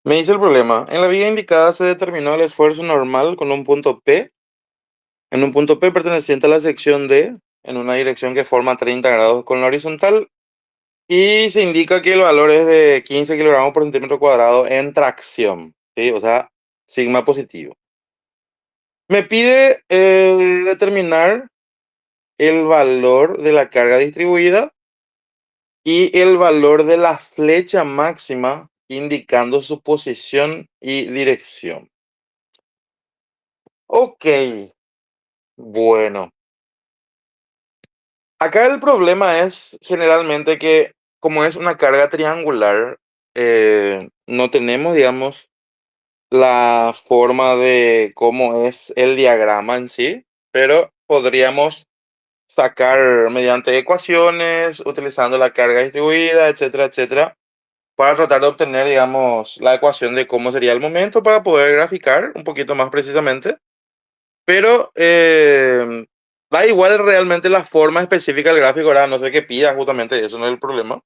Me dice el problema. En la viga indicada se determinó el esfuerzo normal con un punto P, en un punto P perteneciente a la sección D, en una dirección que forma 30 grados con la horizontal, y se indica que el valor es de 15 kilogramos por centímetro cuadrado en tracción, ¿sí? O sea, sigma positivo. Me pide determinar el valor de la carga distribuida y el valor de la flecha máxima indicando su posición y dirección. Ok, bueno. Acá el problema es generalmente que como es una carga triangular, no tenemos, digamos, la forma de cómo es el diagrama en sí, pero podríamos sacar mediante ecuaciones, utilizando la carga distribuida, etcétera, etcétera, para tratar de obtener, digamos, la ecuación de cómo sería el momento para poder graficar un poquito más precisamente. Pero da igual realmente la forma específica del gráfico, ¿verdad? No sé qué pida justamente, eso no es el problema.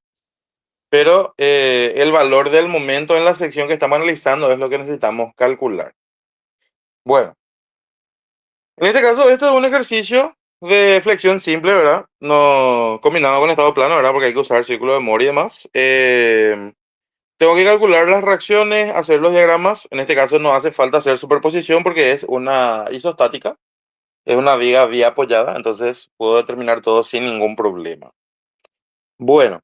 Pero el valor del momento en la sección que estamos analizando es lo que necesitamos calcular. Bueno, en este caso, esto es un ejercicio de flexión simple, ¿verdad? No combinado con estado plano, ¿verdad? Porque hay que usar círculo de Moore y demás. Tengo que calcular las reacciones, hacer los diagramas. En este caso no hace falta hacer superposición porque es una isostática. Es una viga vía apoyada, entonces puedo determinar todo sin ningún problema. Bueno,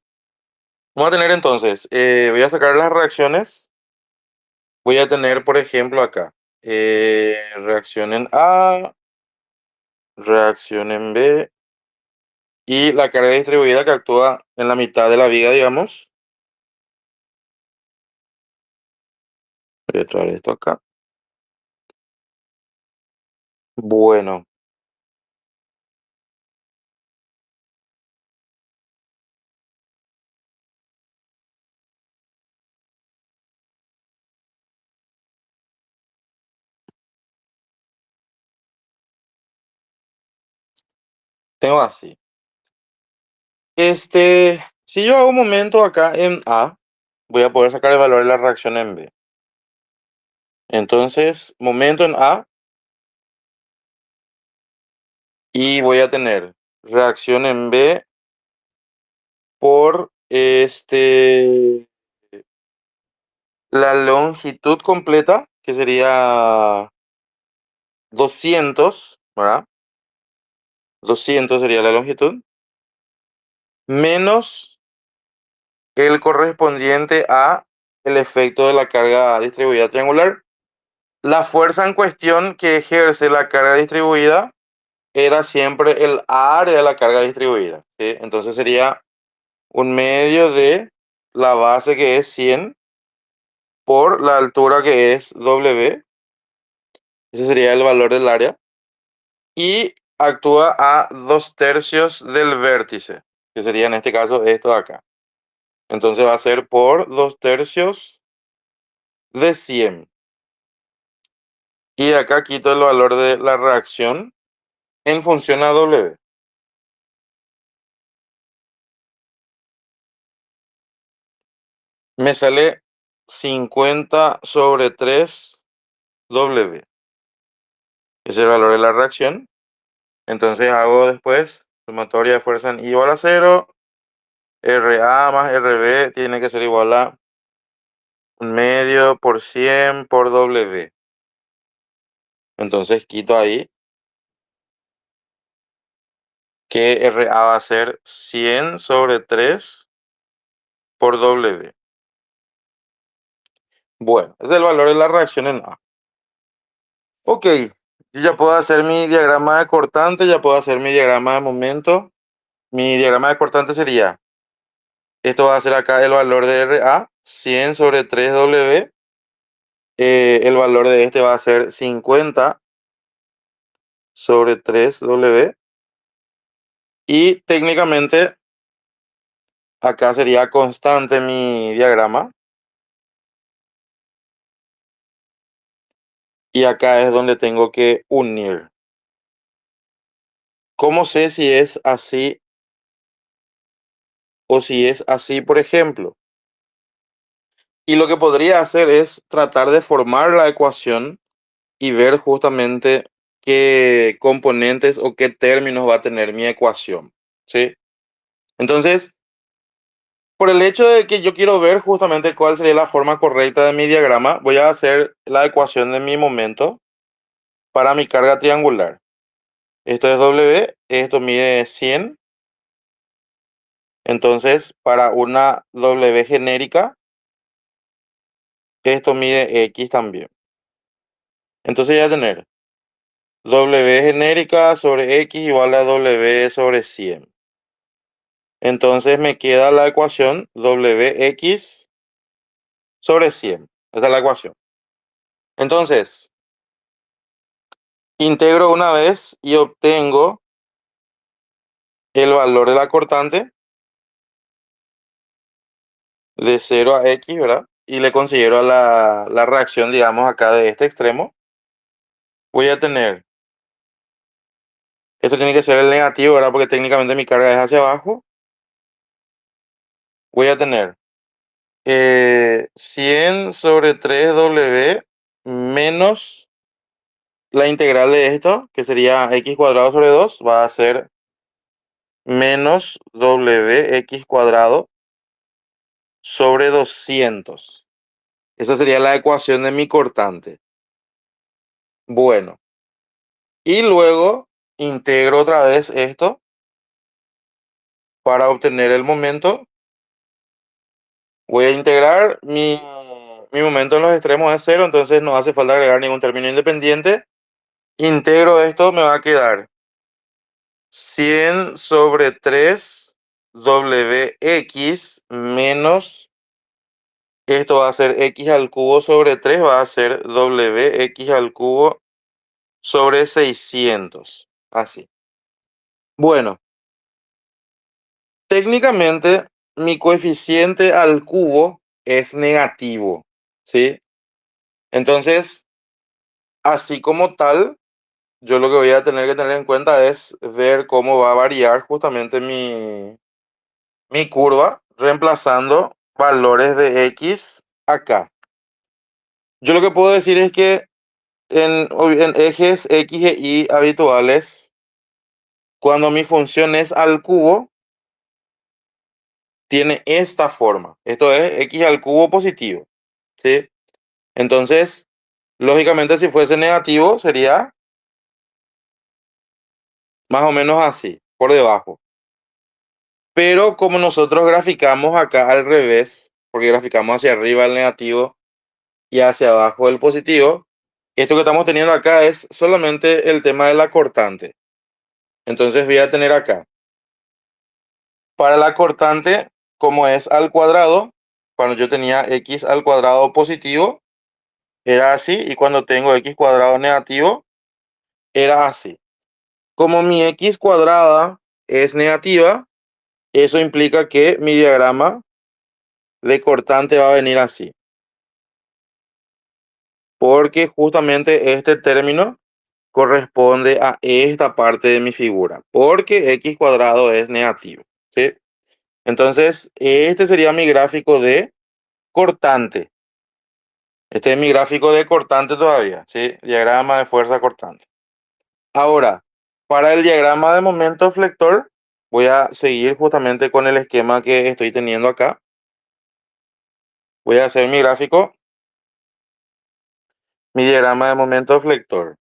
vamos a tener entonces, voy a sacar las reacciones. Voy a tener, por ejemplo, acá, reacción en A, reacción en B y la carga distribuida que actúa en la mitad de la viga, digamos. Voy a traer esto acá. Bueno, tengo así. Si yo hago un momento acá en A, voy a poder sacar el valor de la reacción en B. Entonces, momento en A y voy a tener reacción en B por la longitud completa, que sería 200, ¿verdad? 200 sería la longitud, menos el correspondiente a el efecto de la carga distribuida triangular. La fuerza en cuestión que ejerce la carga distribuida era siempre el área de la carga distribuida, ¿sí? Entonces sería un medio de la base que es 100 por la altura que es W. Ese sería el valor del área. Y actúa a 2/3 del vértice, que sería en este caso esto de acá. Entonces va a ser por 2/3 de 100. Y acá quito el valor de la reacción en función a W. Me sale 50 sobre 3 W. Ese es el valor de la reacción. Entonces hago después sumatoria de fuerza en igual a 0. RA más RB tiene que ser igual a un medio por 100 por W. Entonces quito ahí que RA va a ser 100 sobre 3 por W. Bueno, ese es el valor de la reacción en A. Ok, yo ya puedo hacer mi diagrama de cortante, ya puedo hacer mi diagrama de momento. Mi diagrama de cortante sería, esto va a ser acá el valor de RA, 100 sobre 3W. El valor de este va a ser 50 sobre 3W. Y técnicamente acá sería constante mi diagrama. Y acá es donde tengo que unir. ¿Cómo sé si es así o si es así, por ejemplo? Y lo que podría hacer es tratar de formar la ecuación y ver justamente qué componentes o qué términos va a tener mi ecuación, ¿sí? Entonces, por el hecho de que yo quiero ver justamente cuál sería la forma correcta de mi diagrama, voy a hacer la ecuación de mi momento para mi carga triangular. Esto es W, esto mide 100. Entonces, para una W genérica, esto mide X también. Entonces ya tener W genérica sobre X igual a W sobre 100. Entonces me queda la ecuación Wx sobre 100. Esta es la ecuación. Entonces, integro una vez y obtengo el valor de la cortante de 0 a X, ¿verdad? Y le considero la reacción, digamos, acá de este extremo. Voy a tener, esto tiene que ser el negativo, ¿verdad? Porque técnicamente mi carga es hacia abajo. Voy a tener 100 sobre 3W menos la integral de esto, que sería x cuadrado sobre 2, va a ser menos wx cuadrado sobre 200. Esa sería la ecuación de mi cortante. Bueno, y luego integro otra vez esto para obtener el momento. Voy a integrar mi momento en los extremos es 0, entonces no hace falta agregar ningún término independiente. Integro esto, me va a quedar 100 sobre 3 wx menos, esto va a ser x al cubo sobre 3, va a ser wx al cubo sobre 600. Así. Bueno, técnicamente mi coeficiente al cubo es negativo, ¿sí? Entonces, así como tal, yo lo que voy a tener que tener en cuenta es ver cómo va a variar justamente mi curva, reemplazando valores de x acá. Yo lo que puedo decir es que en ejes x e y habituales, cuando mi función es al cubo, tiene esta forma. Esto es x al cubo positivo, ¿sí? Entonces, lógicamente, si fuese negativo, sería más o menos así, por debajo. Pero como nosotros graficamos acá al revés, porque graficamos hacia arriba el negativo y hacia abajo el positivo, esto que estamos teniendo acá es solamente el tema de la cortante. Entonces voy a tener acá, para la cortante, como es al cuadrado, cuando yo tenía x al cuadrado positivo, era así, y cuando tengo x cuadrado negativo, era así. Como mi x cuadrada es negativa, eso implica que mi diagrama de cortante va a venir así. Porque justamente este término corresponde a esta parte de mi figura, porque x cuadrado es negativo, ¿sí? Entonces, este sería mi gráfico de cortante. Este es mi gráfico de cortante todavía, ¿sí? Diagrama de fuerza cortante. Ahora, para el diagrama de momento flector, voy a seguir justamente con el esquema que estoy teniendo acá. Voy a hacer mi gráfico, mi diagrama de momento flector.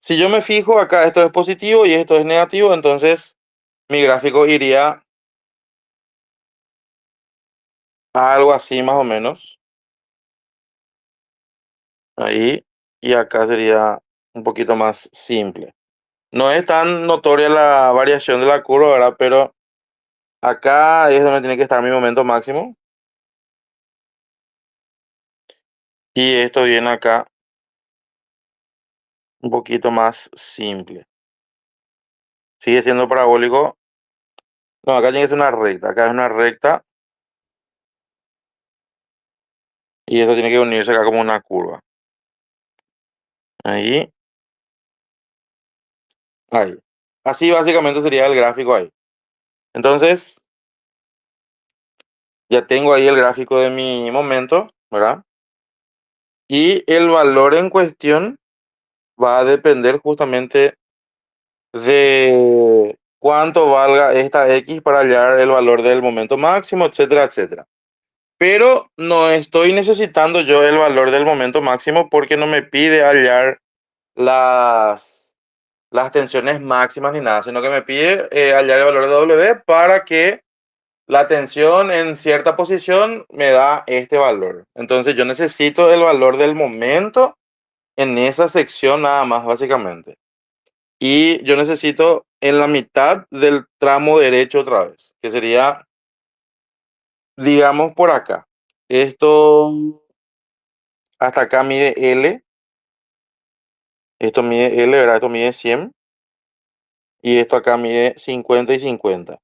Si yo me fijo acá, esto es positivo y esto es negativo, entonces mi gráfico iría a algo así más o menos. Ahí. Y acá sería un poquito más simple. No es tan notoria la variación de la curva, ¿verdad? Pero acá es donde tiene que estar mi momento máximo. Y esto viene acá un poquito más simple. Sigue siendo parabólico. No, acá tiene que ser una recta. Acá es una recta. Y esto tiene que unirse acá como una curva. Ahí. Ahí. Así básicamente sería el gráfico ahí. Entonces, Ya tengo ahí el gráfico de mi momento, ¿verdad? Y el valor en cuestión va a depender justamente de cuánto valga esta X para hallar el valor del momento máximo, etcétera, etcétera. Pero no estoy necesitando yo el valor del momento máximo porque no me pide hallar las, las tensiones máximas ni nada, sino que me pide hallar el valor de W para que la tensión en cierta posición me da este valor. Entonces yo necesito el valor del momento en esa sección nada más, básicamente. Y yo necesito en la mitad del tramo derecho otra vez, que sería, digamos, por acá. Esto hasta acá mide L, esto mide L, ¿verdad? Esto mide 100 y esto acá mide 50 y 50.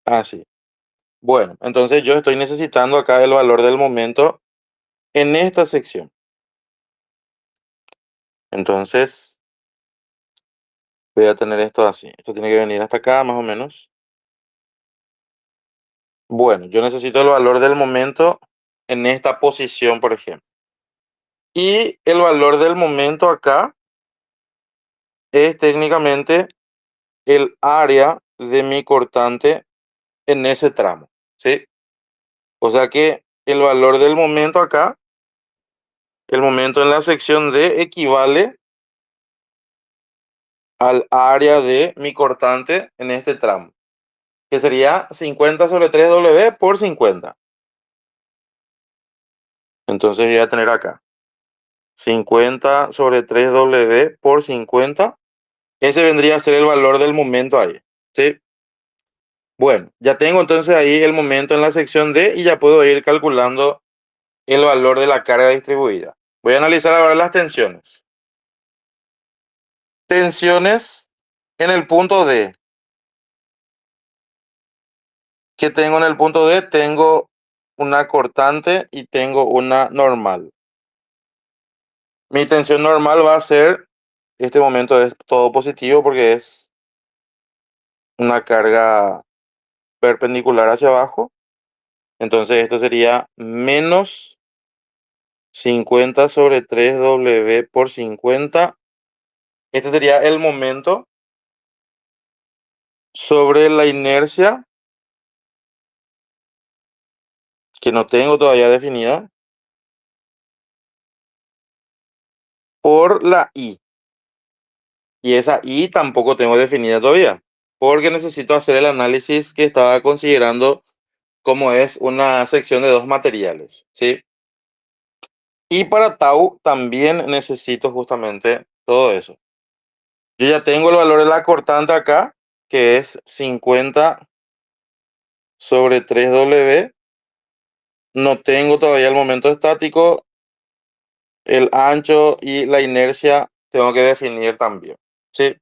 Así. Bueno, entonces yo estoy necesitando acá el valor del momento en esta sección. Entonces voy a tener esto así. Esto tiene que venir hasta acá más o menos. Bueno, yo necesito el valor del momento en esta posición, por ejemplo. Y el valor del momento acá es técnicamente el área de mi cortante en ese tramo, ¿sí? O sea que el valor del momento acá, el momento en la sección D equivale al área de mi cortante en este tramo, que sería 50 sobre 3W por 50. Entonces voy a tener acá 50 sobre 3W por 50. Ese vendría a ser el valor del momento ahí, ¿sí? Bueno, ya tengo entonces ahí el momento en la sección D y ya puedo ir calculando el valor de la carga distribuida. Voy a analizar ahora las tensiones. Tensiones en el punto D. ¿Qué tengo en el punto D? Tengo una cortante y tengo una normal. Mi tensión normal va a ser, este momento es todo positivo porque es una carga perpendicular hacia abajo. Entonces esto sería menos 50 sobre 3W por 50. Este sería el momento sobre la inercia, que no tengo todavía definida, por la I. Y esa I tampoco tengo definida todavía, porque necesito hacer el análisis que estaba considerando como es una sección de dos materiales, ¿sí? Y para tau también necesito justamente todo eso. Yo ya tengo el valor de la cortante acá, que es 50 sobre 3W. No tengo todavía el momento estático, el ancho y la inercia tengo que definir también, ¿sí?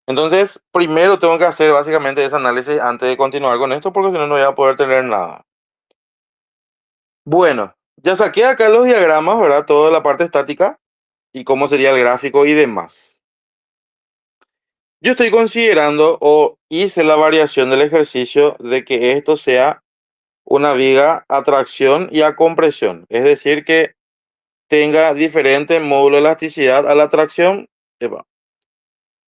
Entonces, primero tengo que hacer básicamente ese análisis antes de continuar con esto, porque si no, no voy a poder tener nada. Bueno, ya saqué acá los diagramas, ¿verdad? Toda la parte estática y cómo sería el gráfico y demás. Yo estoy considerando o hice la variación del ejercicio de que esto sea una viga a tracción y a compresión. Es decir, que tenga diferente módulo de elasticidad a la tracción,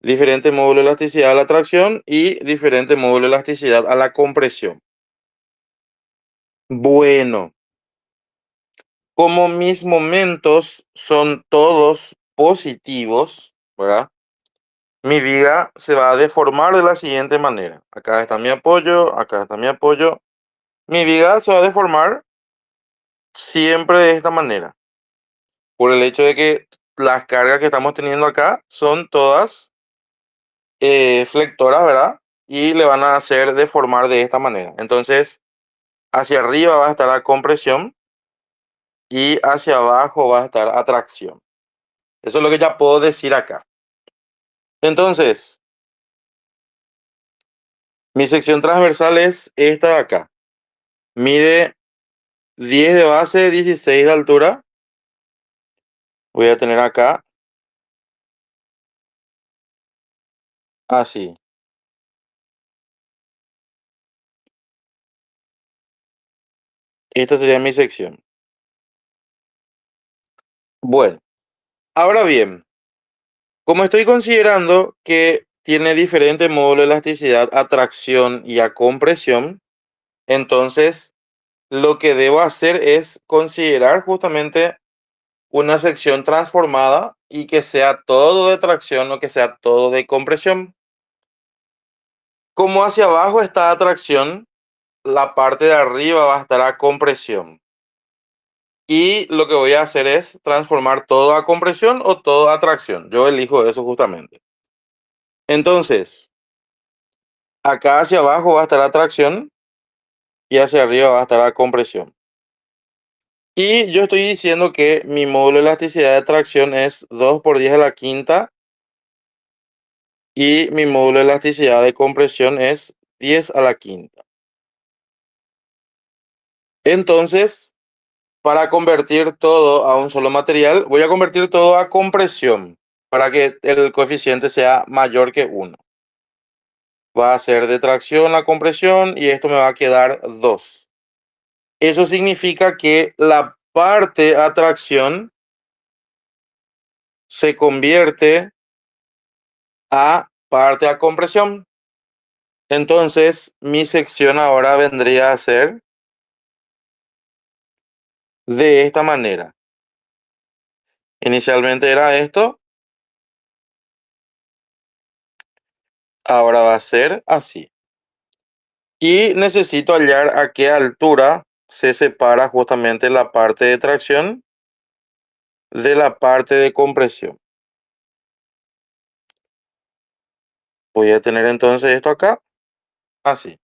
diferente módulo de elasticidad a la tracción y diferente módulo de elasticidad a la compresión. Bueno, como mis momentos son todos positivos, ¿verdad? Mi viga se va a deformar de la siguiente manera. Acá está mi apoyo, acá está mi apoyo. Mi viga se va a deformar siempre de esta manera, por el hecho de que las cargas que estamos teniendo acá son todas flectoras, ¿verdad? Y le van a hacer deformar de esta manera. Entonces, hacia arriba va a estar la compresión y hacia abajo va a estar atracción. Eso es lo que ya puedo decir acá. Entonces, mi sección transversal es esta de acá. Mide 10 de base, 16 de altura. Voy a tener acá así. Esta sería mi sección. Bueno, ahora bien, como estoy considerando que tiene diferente módulo de elasticidad a tracción y a compresión, entonces lo que debo hacer es considerar justamente una sección transformada y que sea todo de tracción o que sea todo de compresión. Como hacia abajo está a tracción, la parte de arriba va a estar a compresión. Y lo que voy a hacer es transformar todo a compresión o todo a tracción. Yo elijo eso justamente. Entonces, acá hacia abajo va a estar la tracción y hacia arriba va a estar la compresión. Y yo estoy diciendo que mi módulo de elasticidad de tracción es 2 por 10 a la quinta y mi módulo de elasticidad de compresión es 10 a la quinta. Entonces, para convertir todo a un solo material, voy a convertir todo a compresión para que el coeficiente sea mayor que 1. Va a ser de tracción a compresión y esto me va a quedar 2. Eso significa que la parte a tracción se convierte a parte a compresión. Entonces, mi sección ahora vendría a ser de esta manera. Inicialmente era esto, ahora va a ser así. Y necesito hallar a qué altura se separa justamente la parte de tracción de la parte de compresión. Voy a tener entonces esto acá, así.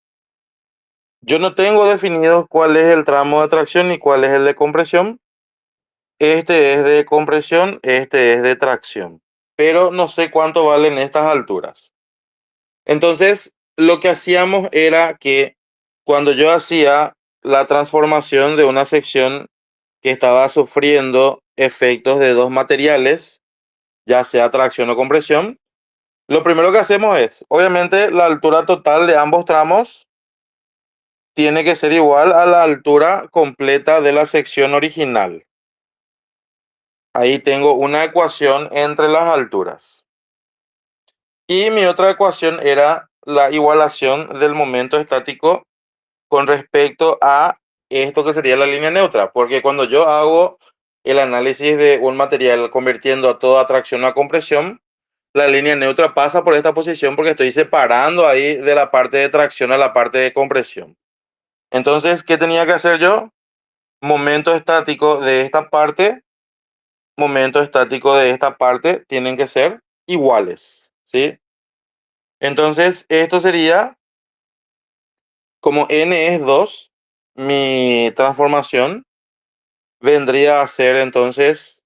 Yo no tengo definido cuál es el tramo de tracción y cuál es el de compresión. Este es de compresión, este es de tracción. Pero no sé cuánto valen estas alturas. Entonces, lo que hacíamos era que cuando yo hacía la transformación de una sección que estaba sufriendo efectos de dos materiales, ya sea tracción o compresión, lo primero que hacemos es, obviamente, la altura total de ambos tramos tiene que ser igual a la altura completa de la sección original. Ahí tengo una ecuación entre las alturas. Y mi otra ecuación era la igualación del momento estático con respecto a esto que sería la línea neutra, porque cuando yo hago el análisis de un material convirtiendo a toda tracción a compresión, la línea neutra pasa por esta posición porque estoy separando ahí de la parte de tracción a la parte de compresión. Entonces, ¿qué tenía que hacer yo? Momento estático de esta parte, momento estático de esta parte tienen que ser iguales, ¿sí? Entonces, esto sería, como n es 2, mi transformación vendría a ser entonces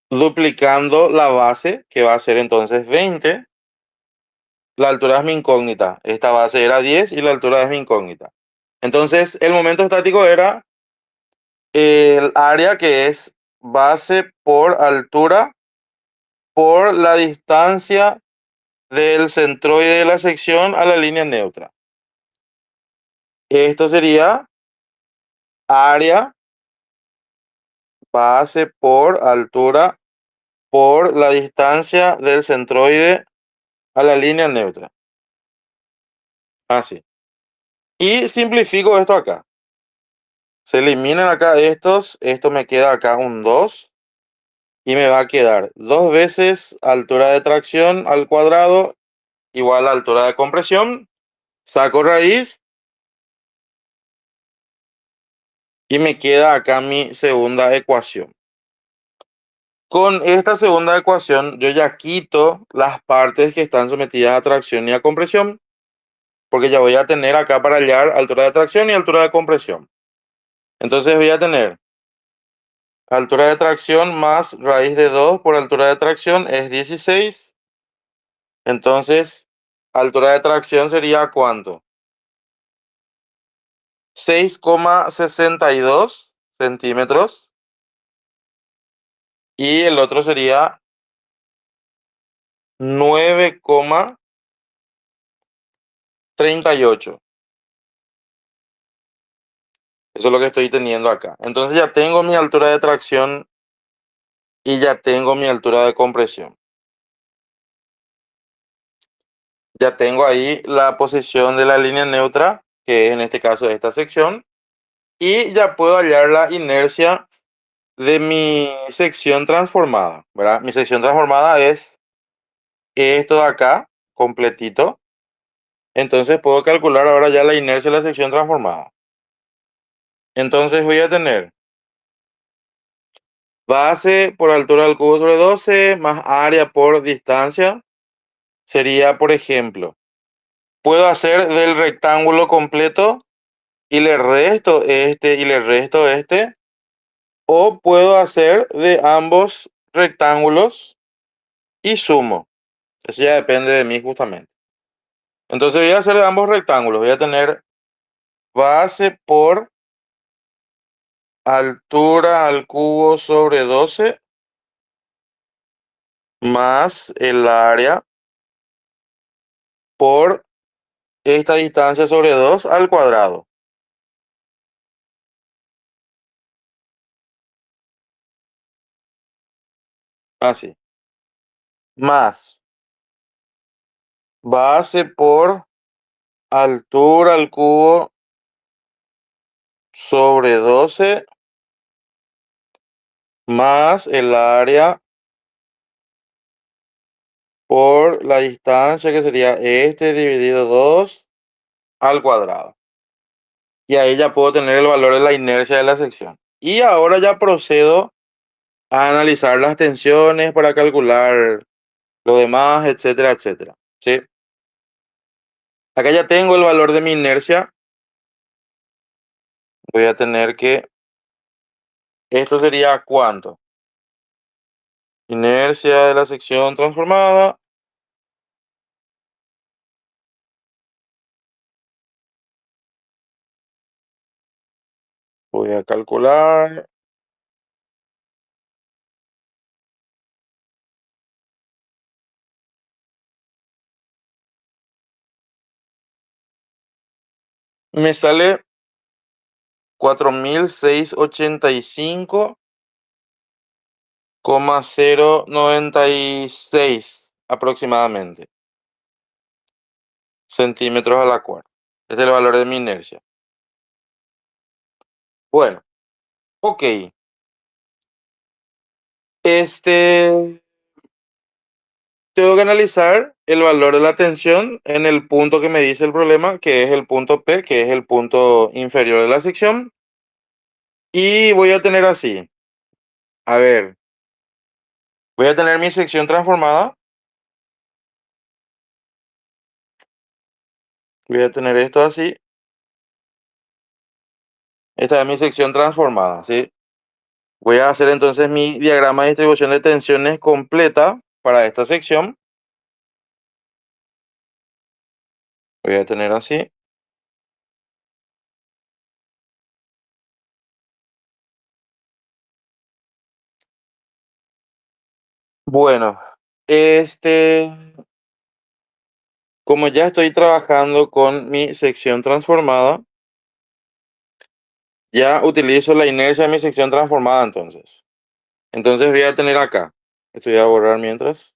duplicando la base, que va a ser entonces 20. La altura es mi incógnita. Esta base era 10 y la altura es mi incógnita. Entonces, el momento estático era el área que es base por altura por la distancia del centroide de la sección a la línea neutra. Esto sería área base por altura por la distancia del centroide a la línea neutra. Así. Y simplifico esto acá. Se eliminan acá estos. Esto me queda acá un 2. Y me va a quedar 2 veces altura de tracción al cuadrado igual a altura de compresión. Saco raíz. Y me queda acá mi segunda ecuación. Con esta segunda ecuación yo ya quito las partes que están sometidas a tracción y a compresión, porque ya voy a tener acá para hallar altura de tracción y altura de compresión. Entonces voy a tener altura de tracción más raíz de 2 por altura de tracción es 16. Entonces, altura de tracción sería ¿cuánto? 6,62 centímetros. Y el otro sería 9,38. Eso es lo que estoy teniendo acá. Entonces ya tengo mi altura de tracción y ya tengo mi altura de compresión. Ya tengo ahí la posición de la línea neutra, que es en este caso esta sección, y ya puedo hallar la inercia de mi sección transformada, ¿verdad? Mi sección transformada es esto de acá, completito. Entonces puedo calcular ahora ya la inercia de la sección transformada. Entonces voy a tener base por altura del cubo sobre 12 más área por distancia. Sería, por ejemplo, puedo hacer del rectángulo completo y le resto este y le resto este. O puedo hacer de ambos rectángulos y sumo. Eso ya depende de mí justamente. Entonces voy a hacer de ambos rectángulos. Voy a tener base por altura al cubo sobre 12 más el área por esta distancia sobre 2 al cuadrado. Así. Más base por altura al cubo sobre 12 más el área por la distancia que sería este dividido 2 al cuadrado. Y ahí ya puedo tener el valor de la inercia de la sección. Y ahora ya procedo a analizar las tensiones para calcular lo demás, etcétera, etcétera. ¿Sí? Acá ya tengo el valor de mi inercia. Voy a tener que, esto sería ¿cuánto? Inercia de la sección transformada. Voy a calcular. Me sale 4685,096 aproximadamente centímetros a la cuarta. Este es el valor de mi inercia. Bueno, ok. Este, tengo que analizar el valor de la tensión en el punto que me dice el problema, que es el punto P, que es el punto inferior de la sección. Y voy a tener así. A ver, voy a tener mi sección transformada. Voy a tener esto así. Esta es mi sección transformada, ¿sí? Voy a hacer entonces mi diagrama de distribución de tensiones completa para esta sección. Voy a tener así. Bueno, este, como ya estoy trabajando con mi sección transformada, ya utilizo la inercia de mi sección transformada entonces. Entonces voy a tener acá, esto voy a borrar mientras,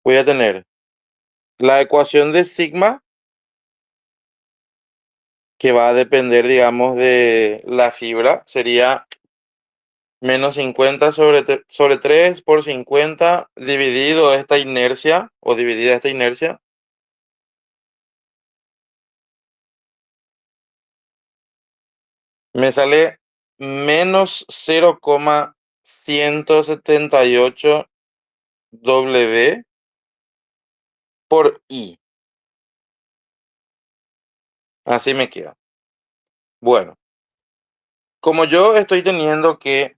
voy a tener la ecuación de sigma que va a depender, digamos, de la fibra, sería menos 50 sobre 3 por 50 dividido esta inercia o dividida esta inercia. Me sale menos 0,178 W por I. Así me queda. Bueno, como yo estoy teniendo que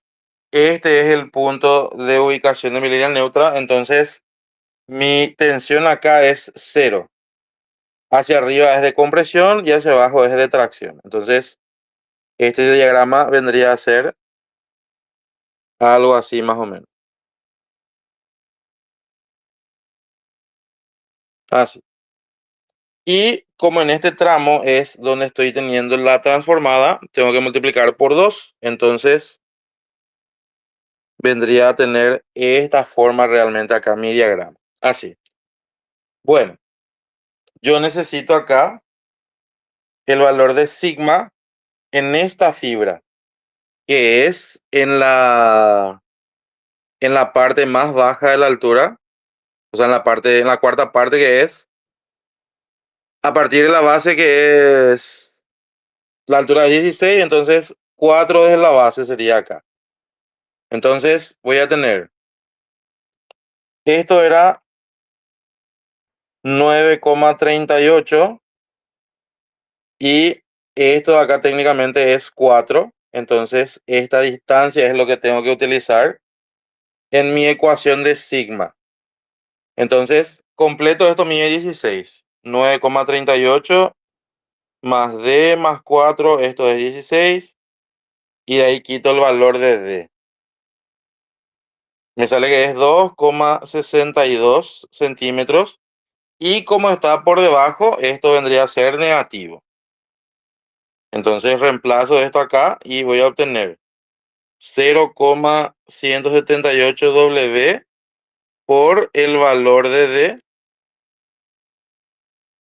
este es el punto de ubicación de mi línea neutra, entonces mi tensión acá es cero. Hacia arriba es de compresión y hacia abajo es de tracción. Entonces, este diagrama vendría a ser algo así más o menos. Así. Y como en este tramo es donde estoy teniendo la transformada, tengo que multiplicar por 2. Entonces vendría a tener esta forma realmente acá mi diagrama. Así. Bueno, yo necesito acá el valor de sigma en esta fibra, que es en la parte más baja de la altura, o sea, en la cuarta parte, que es a partir de la base, que es la altura de 16. Entonces 4 desde la base sería acá. Entonces voy a tener, esto era 9,38 y esto de acá técnicamente es 4. Entonces esta distancia es lo que tengo que utilizar en mi ecuación de sigma. Entonces completo esto mide 16. 9,38 más D más 4, esto es 16. Y de ahí quito el valor de D. Me sale que es 2,62 centímetros. Y como está por debajo, esto vendría a ser negativo. Entonces reemplazo esto acá y voy a obtener 0,178 W por el valor de D.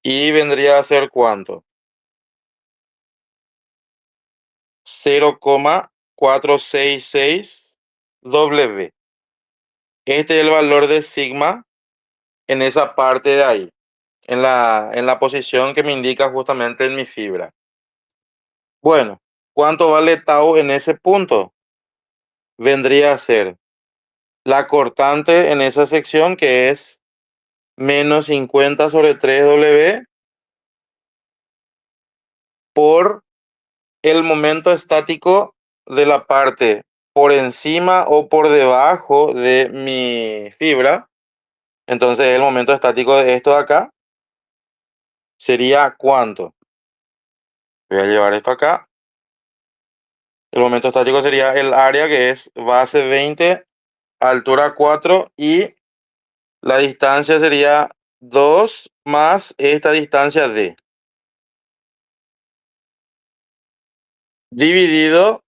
Y vendría a ser ¿cuánto? 0,466 W. Este es el valor de sigma en esa parte de ahí, en la posición que me indica justamente en mi fibra. Bueno, ¿cuánto vale tau en ese punto? Vendría a ser la cortante en esa sección, que es menos 50 sobre 3W, por el momento estático de la parte por encima o por debajo de mi fibra. Entonces el momento estático de esto de acá sería ¿cuánto? Voy a llevar esto acá. El momento estático sería el área, que es base 20, altura 4, y la distancia sería 2 más esta distancia D, dividido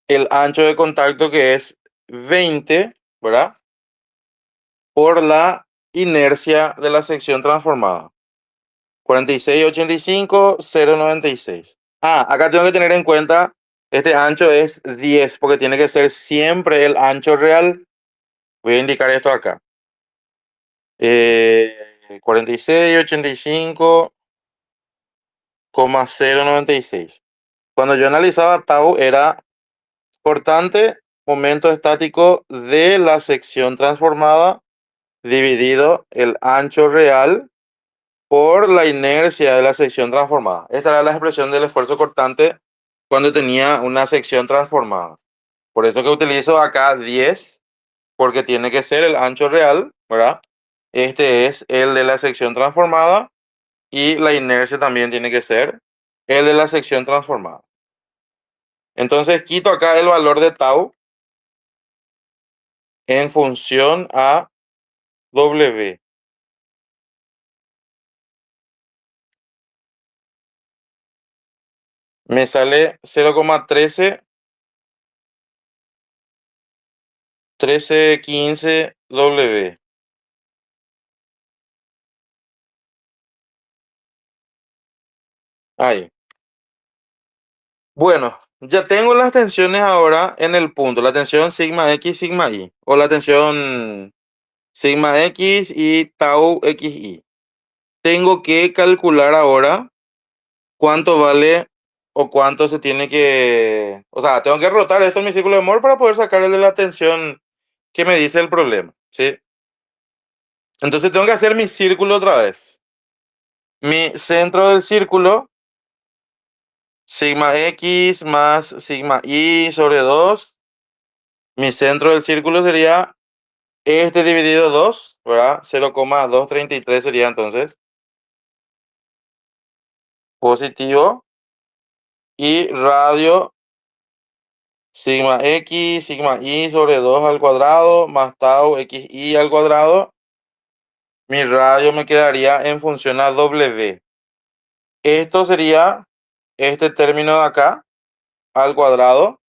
el ancho de contacto, que es 20, ¿verdad? Por la inercia de la sección transformada. 46,85, 0,96. Ah, acá tengo que tener en cuenta, este ancho es 10, porque tiene que ser siempre el ancho real. Voy a indicar esto acá. 46,85,096. Cuando yo analizaba tau, era cortante, momento estático de la sección transformada, dividido el ancho real por la inercia de la sección transformada. Esta era la expresión del esfuerzo cortante cuando tenía una sección transformada. Por eso que utilizo acá 10, porque tiene que ser el ancho real, ¿verdad? Este es el de la sección transformada, y la inercia también tiene que ser el de la sección transformada. Entonces quito acá el valor de tau en función a W. Me sale 0,1315 W. Ahí. Bueno, ya tengo las tensiones ahora en el punto. La tensión sigma X, sigma Y. O la tensión sigma X y tau XY. Tengo que calcular ahora cuánto vale o cuánto se tiene que... O sea, tengo que rotar esto en mi círculo de Moore para poder sacar el de la tensión que me dice el problema, ¿sí? Entonces tengo que hacer mi círculo otra vez. Mi centro del círculo, sigma X más sigma Y sobre 2. Mi centro del círculo sería este dividido 2, ¿verdad? 0,233 sería entonces positivo. Y radio sigma X, sigma Y sobre 2 al cuadrado, más tau XY al cuadrado. mi radio me quedaría en función a W. Esto sería este término de acá al cuadrado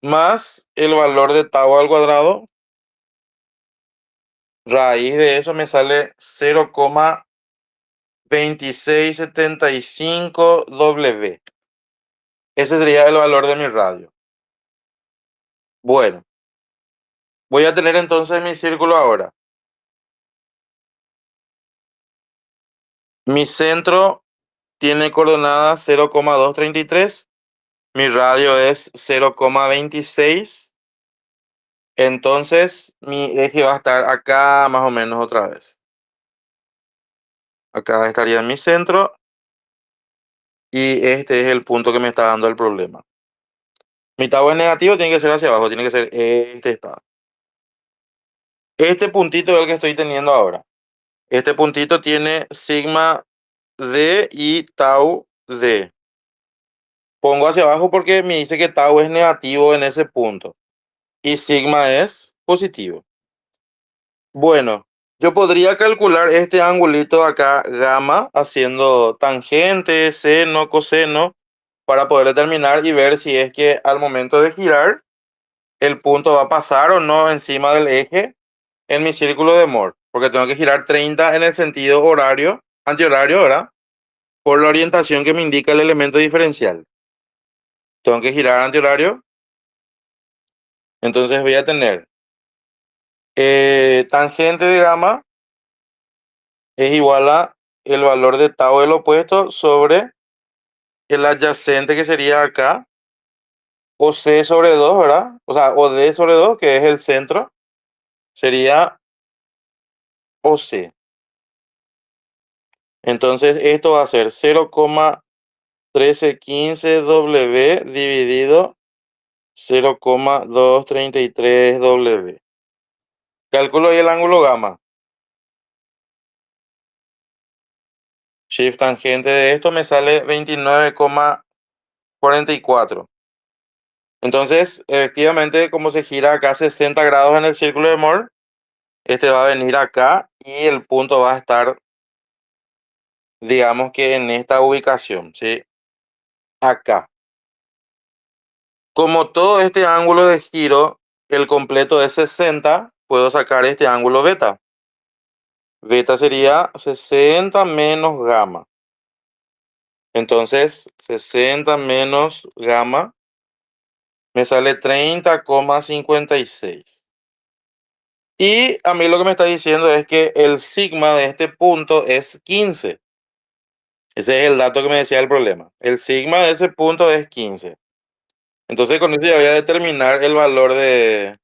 más el valor de tau al cuadrado. Raíz de eso me sale 0,2675 W. Ese sería el valor de mi radio. Bueno, voy a tener entonces mi círculo ahora. Mi centro tiene coordenadas 0,233. Mi radio es 0,26. Entonces mi eje va a estar acá más o menos otra vez. Acá estaría mi centro y este es el punto que me está dando el problema. Mi tau es negativo, tiene que ser hacia abajo, tiene que ser este estado. Este puntito es el que estoy teniendo ahora. Este puntito tiene sigma D y tau D. Pongo hacia abajo porque me dice que tau es negativo en ese punto y sigma es positivo. Bueno, yo podría calcular este angulito acá, gamma, haciendo tangente, seno, coseno, para poder determinar y ver si es que al momento de girar, el punto va a pasar o no encima del eje en mi círculo de Moore, porque tengo que girar 30 en el sentido horario, antihorario, ¿verdad? Por la orientación que me indica el elemento diferencial. Tengo que girar antihorario, entonces voy a tener tangente de gamma es igual a el valor de tau del opuesto sobre el adyacente que sería acá, o C sobre 2, ¿verdad? O sea, o D sobre 2, que es el centro, sería OC. Entonces esto va a ser 0,1315 W dividido 0,233 W. Calculo ahí el ángulo gamma. Shift tangente de esto me sale 29,44. Entonces, efectivamente, como se gira acá 60 grados en el círculo de Moore, este va a venir acá y el punto va a estar, digamos que en esta ubicación, ¿sí? Acá. Como todo este ángulo de giro, el completo es 60, puedo sacar este ángulo beta. Beta sería 60 menos gamma. Entonces, 60 menos gamma me sale 30,56. Y a mí lo que me está diciendo es que el sigma de este punto es 15. Ese es el dato que me decía el problema. El sigma de ese punto es 15. Entonces con eso ya voy a determinar el valor de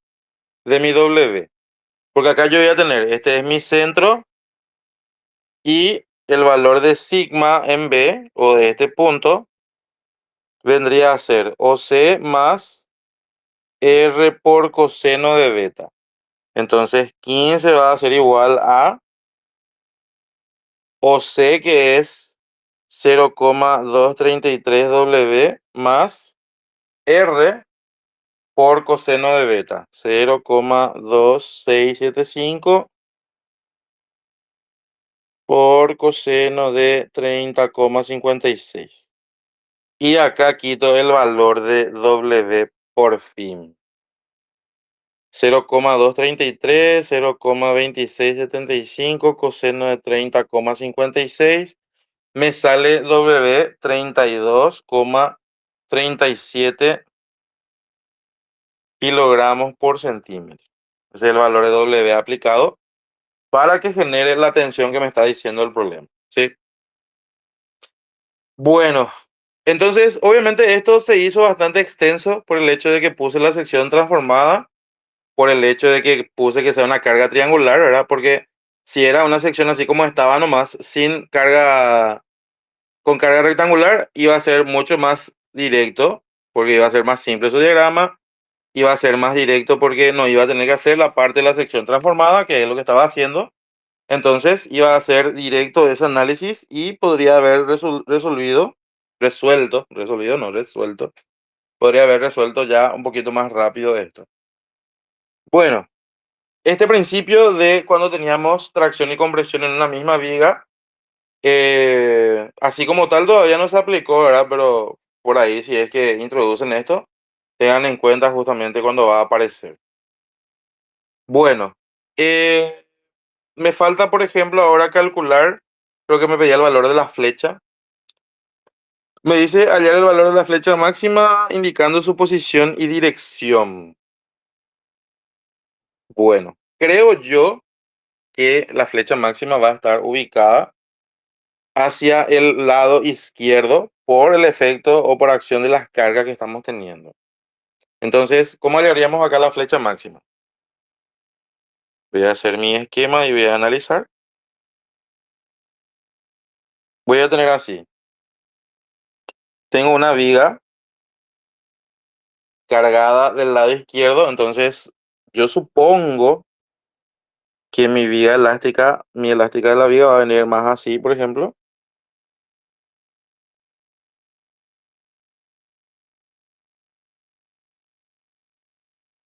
mi W. Porque acá yo voy a tener, este es mi centro y el valor de sigma en B o de este punto vendría a ser OC más R por coseno de beta. Entonces 15 va a ser igual a OC, que es 0,233 W más R por coseno de beta, 0,2675 por coseno de 30,56. Y acá quito el valor de W por fin. 0,233, 0,2675 coseno de 30,56. Me sale W 32,37 kilogramos por centímetro. Ese es el valor de W aplicado para que genere la tensión que me está diciendo el problema, ¿sí? Bueno, entonces obviamente esto se hizo bastante extenso por el hecho de que puse la sección transformada, por el hecho de que puse que sea una carga triangular, ¿verdad? Porque si era una sección así como estaba nomás, sin carga, con carga rectangular, iba a ser mucho más directo, porque iba a ser más simple su diagrama, iba a ser más directo porque no iba a tener que hacer la parte de la sección transformada, que es lo que estaba haciendo. Entonces iba a ser directo ese análisis y podría haber podría haber resuelto ya un poquito más rápido esto. Bueno, Este principio de cuando teníamos tracción y compresión en una misma viga, así como tal todavía no se aplicó, ¿verdad? Pero por ahí, si es que introducen esto, tengan en cuenta justamente cuando va a aparecer. Bueno, eh, me falta, por ejemplo, ahora calcular, creo que me pedía el valor de la flecha. Me dice hallar el valor de la flecha máxima indicando su posición y dirección. Bueno, creo yo que la flecha máxima va a estar ubicada hacia el lado izquierdo por el efecto o por acción de las cargas que estamos teniendo. Entonces, ¿cómo hallaríamos acá la flecha máxima? Voy a hacer mi esquema y voy a analizar. Voy a tener así. Tengo una viga cargada del lado izquierdo, entonces yo supongo que mi elástica de la viga va a venir más así, por ejemplo.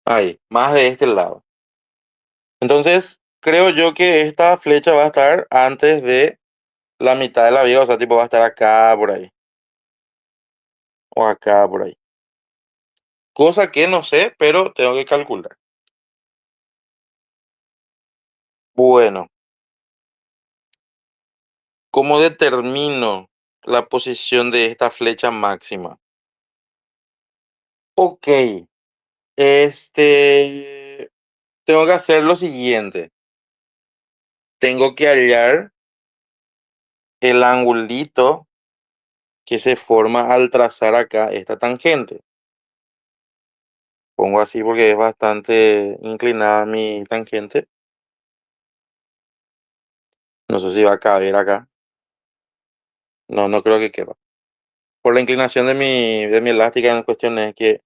Ahí, más de este lado. Entonces, creo yo que esta flecha va a estar antes de la mitad de la viga, o sea, tipo va a estar acá por ahí, o acá por ahí. Cosa que no sé, pero tengo que calcular. Bueno, ¿cómo determino la posición de esta flecha máxima? Ok, tengo que hacer lo siguiente. Tengo que hallar el angulito que se forma al trazar acá esta tangente. Pongo así porque es bastante inclinada mi tangente. No sé si va a caber acá. No, no creo que quepa. Por la inclinación de mi elástica en cuestión es que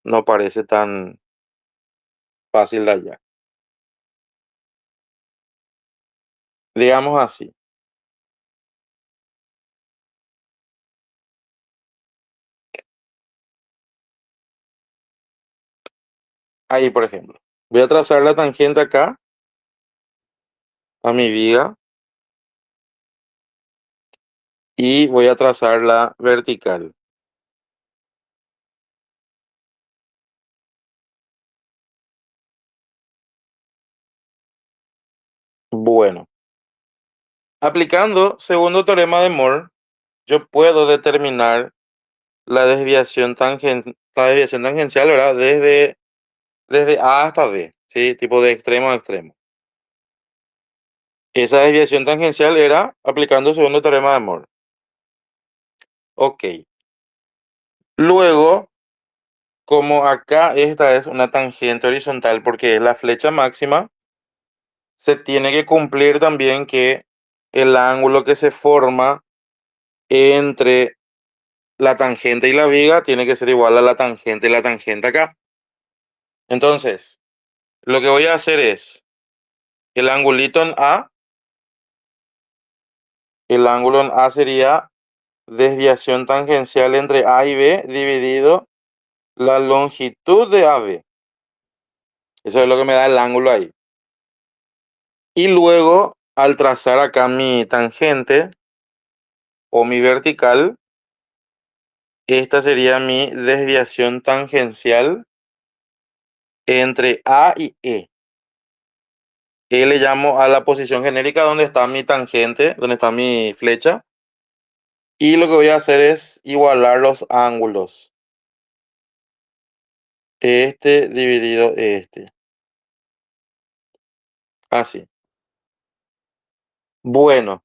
no parece tan fácil de hallar. Digamos así. Ahí, por ejemplo. Voy a trazar la tangente acá a mi viga y voy a trazar la vertical. Bueno, aplicando segundo teorema de Moore, yo puedo determinar la desviación tangencial, ¿verdad? Desde A hasta B, ¿sí? Tipo de extremo a extremo. Esa desviación tangencial era aplicando el segundo teorema de Moore. Ok. Luego, como acá esta es una tangente horizontal porque es la flecha máxima, se tiene que cumplir también que el ángulo que se forma entre la tangente y la viga tiene que ser igual a la tangente y la tangente acá. Entonces, lo que voy a hacer es el angulito en A, el ángulo en A sería desviación tangencial entre A y B dividido la longitud de AB. Eso es lo que me da el ángulo ahí. Y luego, al trazar acá mi tangente o mi vertical, esta sería mi desviación tangencial entre A y E. E le llamo a la posición genérica donde está mi tangente, donde está mi flecha. Y lo que voy a hacer es igualar los ángulos. Este dividido este. Así. Bueno,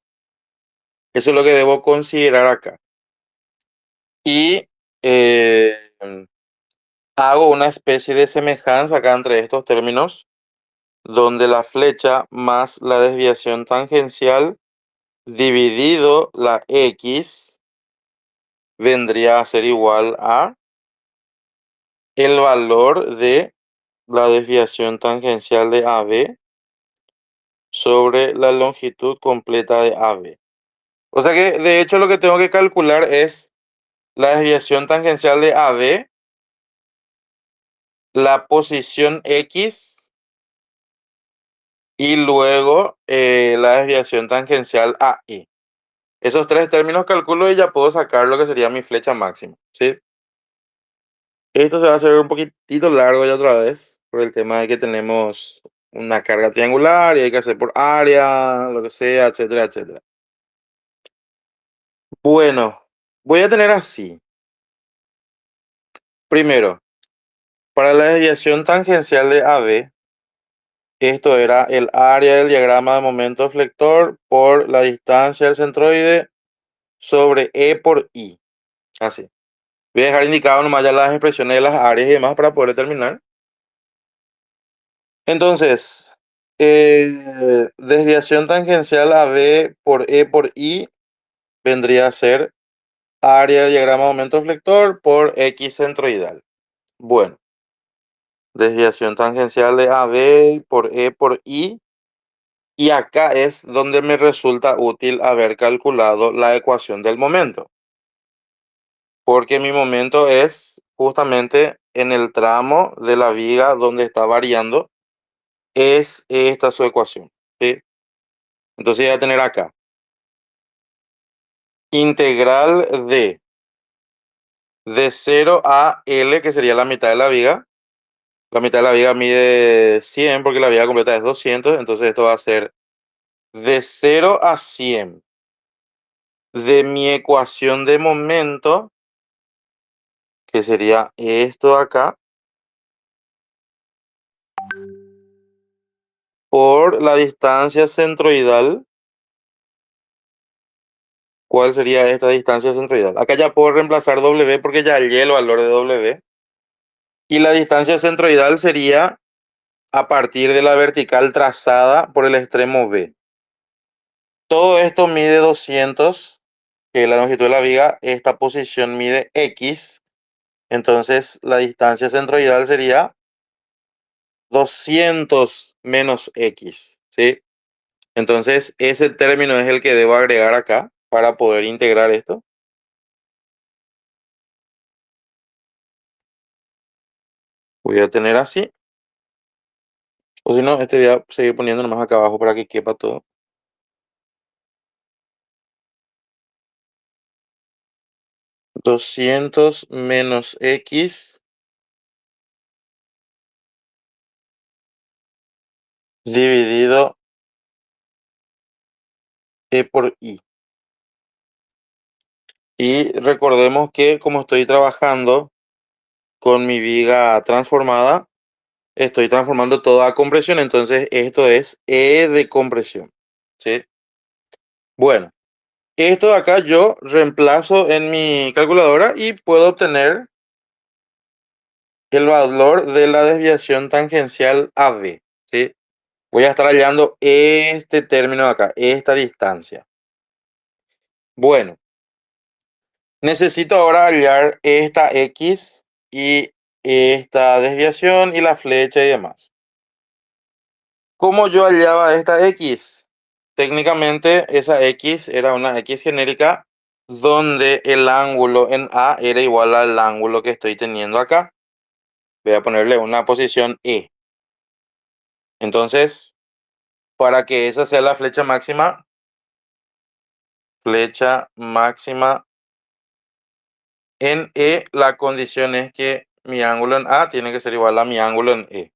eso es lo que debo considerar acá. Y eh, hago una especie de semejanza acá entre estos términos, donde la flecha más la desviación tangencial dividido la X vendría a ser igual a el valor de la desviación tangencial de AB sobre la longitud completa de AB. O sea que de hecho lo que tengo que calcular es la desviación tangencial de AB, la posición X y luego la desviación tangencial a E. Esos tres términos calculo y ya puedo sacar lo que sería mi flecha máxima, ¿sí? Esto se va a hacer un poquitito largo ya otra vez, por el tema de que tenemos una carga triangular y hay que hacer por área, lo que sea, etcétera, etcétera. Bueno, voy a tener así. Primero, para la desviación tangencial de AB, esto era el área del diagrama de momento flector por la distancia del centroide sobre E por I. Así. Voy a dejar indicado nomás ya las expresiones de las áreas y demás para poder determinar. Entonces, desviación tangencial a B por E por I vendría a ser área del diagrama de momento flector por X centroidal. Bueno, desviación tangencial de AB por E por I. Y acá es donde me resulta útil haber calculado la ecuación del momento. Porque mi momento es justamente en el tramo de la viga donde está variando. Es esta su ecuación, ¿sí? Entonces voy a tener acá integral de 0 a L, que sería la mitad de la viga. La mitad de la viga mide 100 porque la viga completa es 200. Entonces esto va a ser de 0 a 100 de mi ecuación de momento, que sería esto de acá, por la distancia centroidal. ¿Cuál sería esta distancia centroidal? Acá ya puedo reemplazar W porque ya hallé el valor de W. Y la distancia centroidal sería a partir de la vertical trazada por el extremo B. Todo esto mide 200, que es la longitud de la viga. Esta posición mide X. Entonces la distancia centroidal sería 200 menos X, ¿sí? Entonces ese término es el que debo agregar acá para poder integrar esto. Voy a tener así. O si no, este voy a seguir poniendo nomás acá abajo para que quepa todo. 200 menos X dividido E por I. Y recordemos que como estoy trabajando con mi viga transformada, estoy transformando todo a compresión, entonces esto es E de compresión, ¿sí? Bueno, esto de acá yo reemplazo en mi calculadora y puedo obtener el valor de la desviación tangencial AB, ¿sí? Voy a estar hallando este término de acá, esta distancia. Bueno, necesito ahora hallar esta X y esta desviación y la flecha y demás. ¿Cómo yo hallaba esta X? Técnicamente esa X era una X genérica donde el ángulo en A era igual al ángulo que estoy teniendo acá. Voy a ponerle una posición E. Entonces, para que esa sea la flecha máxima en E, la condición es que mi ángulo en A tiene que ser igual a mi ángulo en E.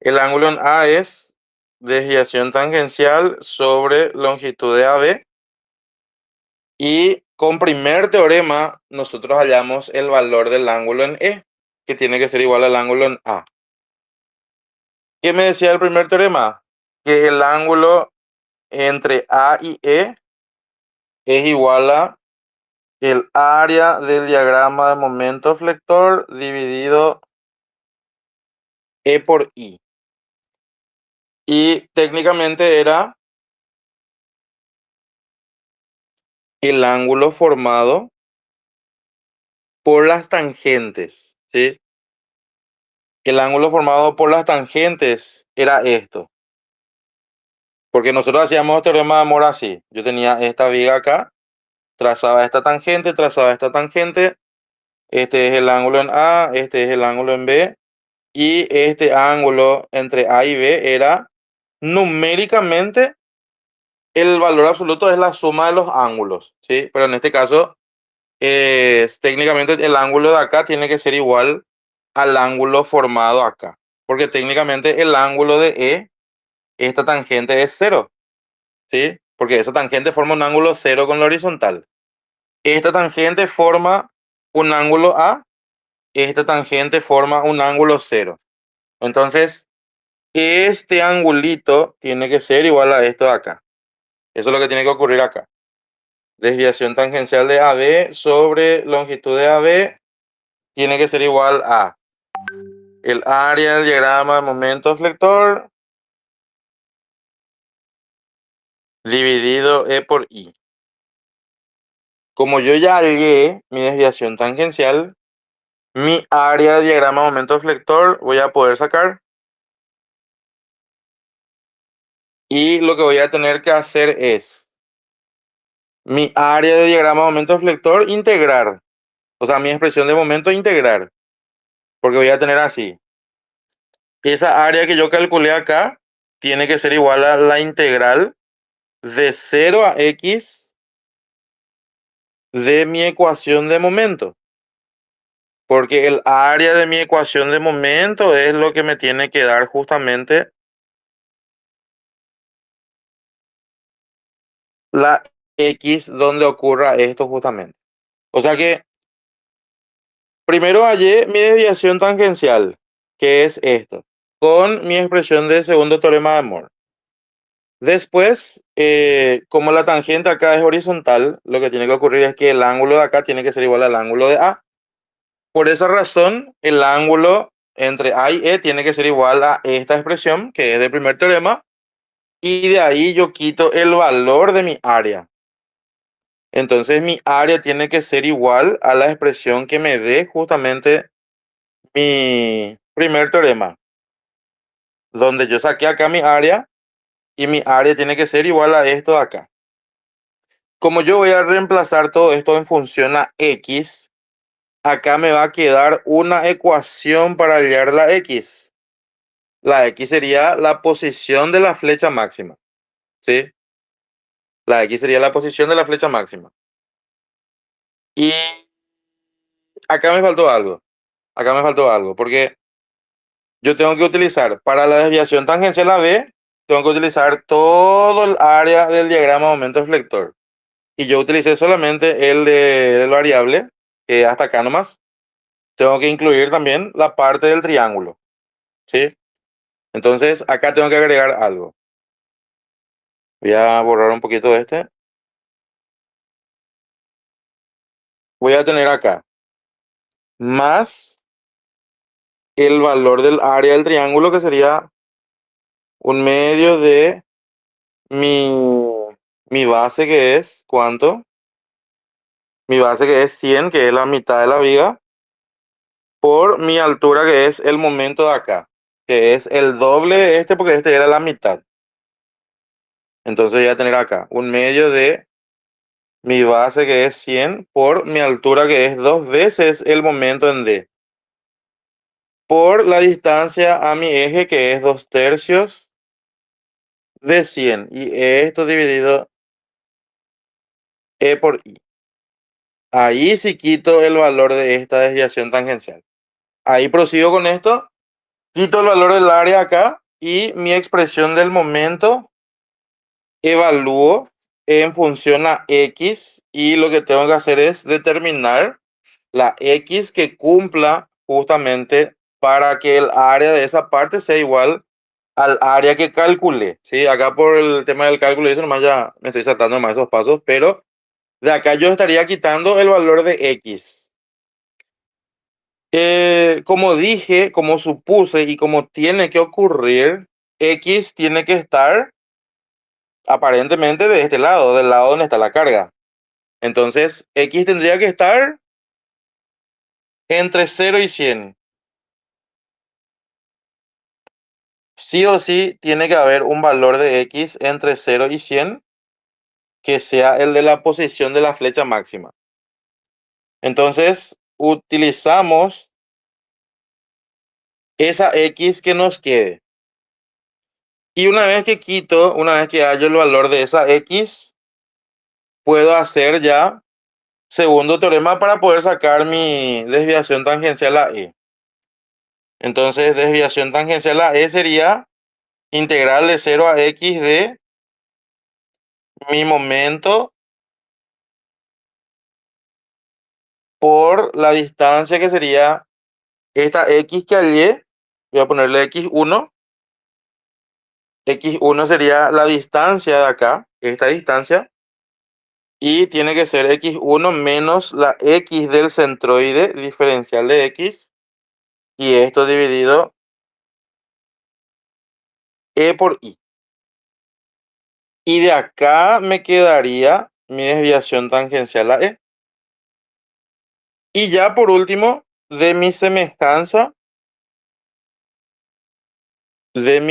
El ángulo en A es desviación tangencial sobre longitud de AB. Y con primer teorema, nosotros hallamos el valor del ángulo en E, que tiene que ser igual al ángulo en A. ¿Qué me decía el primer teorema? Que el ángulo entre A y E es igual a el área del diagrama de momento flector dividido E por I. Y técnicamente era el ángulo formado por las tangentes, ¿sí? El ángulo formado por las tangentes era esto. Porque nosotros hacíamos teorema de Amor así. Yo tenía esta viga acá, trazaba esta tangente, trazaba esta tangente. Este es el ángulo en A, este es el ángulo en B. Y este ángulo entre A y B era numéricamente el valor absoluto es la suma de los ángulos, ¿sí? Pero en este caso, técnicamente el ángulo de acá tiene que ser igual al ángulo formado acá, porque técnicamente el ángulo de esta tangente es cero, ¿sí? Porque esa tangente forma un ángulo cero con la horizontal. Esta tangente forma un ángulo A, esta tangente forma un ángulo cero. Entonces, este angulito tiene que ser igual a esto de acá. Eso es lo que tiene que ocurrir acá. Desviación tangencial de AB sobre longitud de AB tiene que ser igual a el área del diagrama de momento flector dividido E por I. Como yo ya hallé mi desviación tangencial, mi área de diagrama de momento flector voy a poder sacar. Y lo que voy a tener que hacer es mi área de diagrama de momento flector integrar. O sea, mi expresión de momento integrar. Porque voy a tener así. Esa área que yo calculé acá tiene que ser igual a la integral de 0 a x de mi ecuación de momento. Porque el área de mi ecuación de momento es lo que me tiene que dar justamente la x donde ocurra esto justamente. O sea que primero hallé mi desviación tangencial, que es esto, con mi expresión de segundo teorema de Moore. Después, como la tangente acá es horizontal, lo que tiene que ocurrir es que el ángulo de acá tiene que ser igual al ángulo de A. Por esa razón, el ángulo entre A y E tiene que ser igual a esta expresión, que es del primer teorema, y de ahí yo quito el valor de mi área. Entonces mi área tiene que ser igual a la expresión que me dé justamente mi primer teorema, donde yo saqué acá mi área y mi área tiene que ser igual a esto de acá. Como yo voy a reemplazar todo esto en función a x, acá me va a quedar una ecuación para hallar la x. La x sería la posición de la flecha máxima, ¿sí? La x sería la posición de la flecha máxima. Y acá me faltó algo. Acá me faltó algo, porque yo tengo que utilizar para la desviación tangencial a B, tengo que utilizar todo el área del diagrama momento flector. Y yo utilicé solamente el de variable, que hasta acá nomás. Tengo que incluir también la parte del triángulo, ¿sí? Entonces, acá tengo que agregar algo. Voy a borrar un poquito de este. Voy a tener acá más el valor del área del triángulo, que sería un medio de mi, mi base, que es, ¿cuánto? Mi base, que es 100, que es la mitad de la viga, por mi altura, que es el momento de acá, que es el doble de este, porque este era la mitad. Entonces voy a tener acá un medio de mi base, que es 100, por mi altura, que es 2 veces el momento en D, por la distancia a mi eje, que es 2/3 de 100. Y esto dividido E por I. Ahí sí quito el valor de esta desviación tangencial. Ahí prosigo con esto. Quito el valor del área acá y mi expresión del momento evalúo en función a x, y lo que tengo que hacer es determinar la x que cumpla justamente para que el área de esa parte sea igual al área que calculé, ¿sí? Acá por el tema del cálculo y eso nomás ya me estoy saltando más esos pasos, pero de acá yo estaría quitando el valor de x. Como dije, como supuse y como tiene que ocurrir, x tiene que estar aparentemente de este lado, del lado donde está la carga. Entonces, x tendría que estar entre 0 y 100. Sí o sí tiene que haber un valor de x entre 0 y 100 que sea el de la posición de la flecha máxima. Entonces, utilizamos esa x que nos quede. Y una vez que hallo el valor de esa X, puedo hacer ya segundo teorema para poder sacar mi desviación tangencial a E. Entonces, desviación tangencial a E sería integral de 0 a X de mi momento por la distancia que sería esta X que hallé. Voy a ponerle X1. X1 sería la distancia de acá, esta distancia. Y tiene que ser X1 menos la X del centroide diferencial de X. Y esto dividido E por I. Y de acá me quedaría mi desviación tangencial a E. Y ya por último, de mi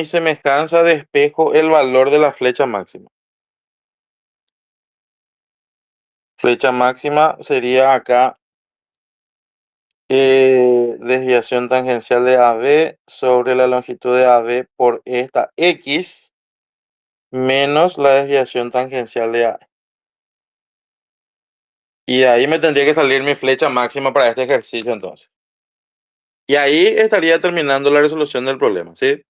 semejanza despejo el valor de la flecha máxima. Flecha máxima sería acá desviación tangencial de AB sobre la longitud de AB por esta X menos la desviación tangencial de A. Y de ahí me tendría que salir mi flecha máxima para este ejercicio entonces. Y ahí estaría terminando la resolución del problema, ¿sí?